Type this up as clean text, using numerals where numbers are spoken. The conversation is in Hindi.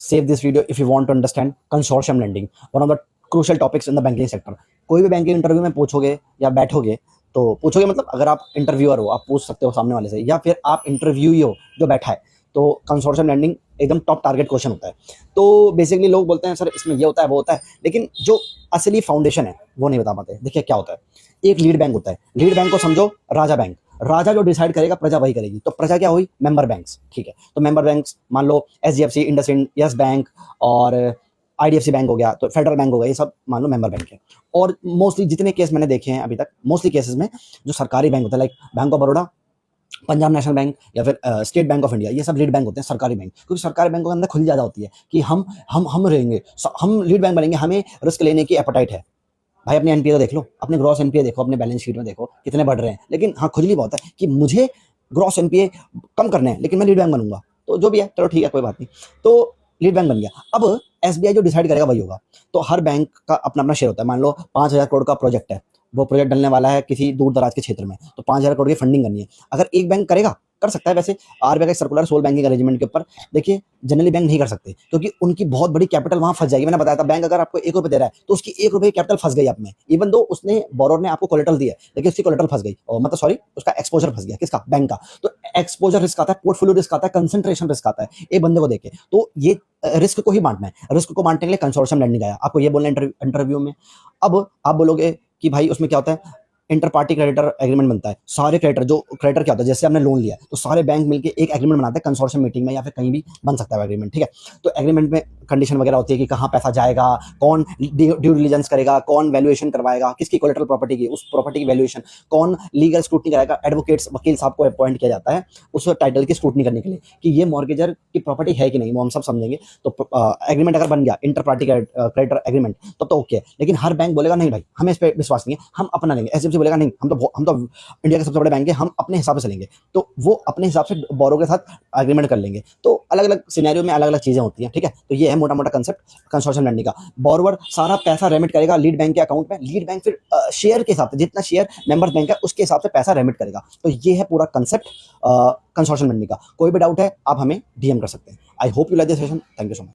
save this video if you want to understand consortium lending, one of the crucial topics in the banking sector. कोई भी बैंकिंग इंटरव्यू में पूछोगे या बैठोगे तो पूछोगे, मतलब अगर आप इंटरव्यूअर हो आप पूछ सकते हो सामने वाले से, या फिर आप इंटरव्यूई हो जो बैठा है, तो कंसोर्शियम लैंडिंग एकदम टॉप टारगेट क्वेश्चन होता है। तो बेसिकली लोग बोलते हैं सर इसमें ये होता है वो होता है, लेकिन जो असली फाउंडेशन है वो नहीं बता पाते। देखिए क्या होता है, एक लीड बैंक होता है, लीड बैंक को समझो राजा बैंक, राजा जो डिसाइड करेगा प्रजा वही करेगी। तो प्रजा क्या हुई, मेंबर बैंक्स, ठीक है। तो मेंबर बैंक्स मान लो एचडीएफसी, इंडसइंड, यस बैंक और आईडीएफसी बैंक हो गया, तो फेडरल बैंक हो गया, ये सब मान लो मेंबर बैंक है। और मोस्टली जितने केस मैंने देखे हैं अभी तक, मोस्टली केसेस में जो सरकारी बैंक होता है, like bank of Baroda, Punjab national bank या फिर स्टेट बैंक ऑफ इंडिया, ये सब लीड बैंक होते हैं, सरकारी बैंक। क्योंकि सरकारी बैंकों के अंदर खुली ज़्यादा होती है कि हम रहेंगे, हम लीड बैंक बनेंगे, हमें रिस्क लेने की एपेटाइट है। भाई अपने एनपीए तो देख लो, अपने ग्रॉस एनपीए देखो, अपने बैलेंस शीट में देखो कितने बढ़ रहे हैं, लेकिन हाँ खुजली बहुत है कि मुझे ग्रॉस एनपीए कम करने हैं लेकिन मैं लीड बैंक बनूंगा। तो जो भी है चलो ठीक है, कोई बात नहीं। तो लीड बैंक बन गया। अब एसबीआई जो डिसाइड करेगा वही होगा। तो हर बैंक का अपना अपना शेयर होता है। मान लो 5,000 करोड़ का प्रोजेक्ट है, वो प्रोजेक्ट डलने वाला है किसी दूर दराज के क्षेत्र में, तो 5,000 करोड़ की फंडिंग करनी है। अगर एक बैंक करेगा, कर सकता है। वैसे आरबीआई का सर्कुलर सोल बैंकिंग अरेंजमेंट के ऊपर, देखिए जनरली बैंक नहीं कर सकते क्योंकि उनकी बहुत बड़ी कैपिटल वहां फंस जाएगी। मैंने बताया था, बैंक अगर आपको 1 रुपए दे रहा है तो उसकी 1 रुपए की कैपिटल फंस गई आप में, इवन दो उसने बोरोर ने आपको कोलेटरल दिया है, लेकिन उसकी कोलेटरल फंस गई, और मतलब सॉरी उसका एक्सपोजर फंस गया। किसका, बैंक का। तो एक्सपोजर रिस्क आता है, पोर्टफोलियो रिस्क आता है, कंसंट्रेशन रिस्क आता है एक बंदे को देके। तो ये रिस्क को ही बांटना है। रिस्क को बांटने के लिए कंसोर्शियम लैंडिंग आया। आपको ये बोलना है इंटरव्यू में। अब आप बोलोगे कि भाई उसमें क्या होता है, इंटर पार्टी क्रेडिटर एग्रीमेंट बनता है। सारे क्रेडिटर, जो क्रेडिटर क्या होता है, जैसे आपने लोन लिया तो सारे बैंक मिलकर एक एग्रीमेंट बनाते हैं, कंसोर्शियम मीटिंग में या फिर कहीं भी बन सकता है एग्रीमेंट, ठीक है। तो एग्रीमेंट में कंडीशन वगैरह होती है कि कहाँ पैसा जाएगा, कौन ड्यू डिलिजेंस करेगा, कौन वैल्यूएशन करवाएगा, किसकी कोलेटरल प्रॉपर्टी की, उस प्रॉपर्टी की वैल्यूएशन, कौन लीगल स्क्रूटनी कराएगा। एडवोकेट्स, वकील साहब को अपॉइंट किया जाता है उस टाइटल की स्क्रूटनी करने के लिए कि ये मॉर्गेजर की प्रॉपर्टी है कि नहीं, वो हम सब समझेंगे। तो एग्रीमेंट अगर बन गया, इंटर पार्टी क्रेडिटर एग्रीमेंट, तब तो ओके। लेकिन हर बैंक बोलेगा नहीं भाई हमें इस पर विश्वास नहीं है, हम अपना लेंगे। एचडीएफसी बोलेगा नहीं, हम तो इंडिया के सबसे बड़े बैंक है, हम अपने हिसाब से लेंगे। तो वो अपने हिसाब से बोरो के साथ एग्रीमेंट कर लेंगे। तो अलग अलग सिनेरियो में अलग अलग चीजें होती हैं, ठीक है। तो ये है मोटा मोटा कंसेप्ट कंसोर्शियम लैंडिंग का। बोरोवर सारा पैसा रेमिट करेगा लीड बैंक के अकाउंट में, लीड बैंक फिर शेयर के हिसाब से, जितना शेयर मेंबर्स बैंक है उसके हिसाब से पैसा रेमिट करेगा। तो ये है पूरा कंसेप्ट कंसोर्शियम लैंडिंग का। कोई भी डाउट है आप हमें डीएम कर सकते हैं। I hope you like this session. Thank you so much.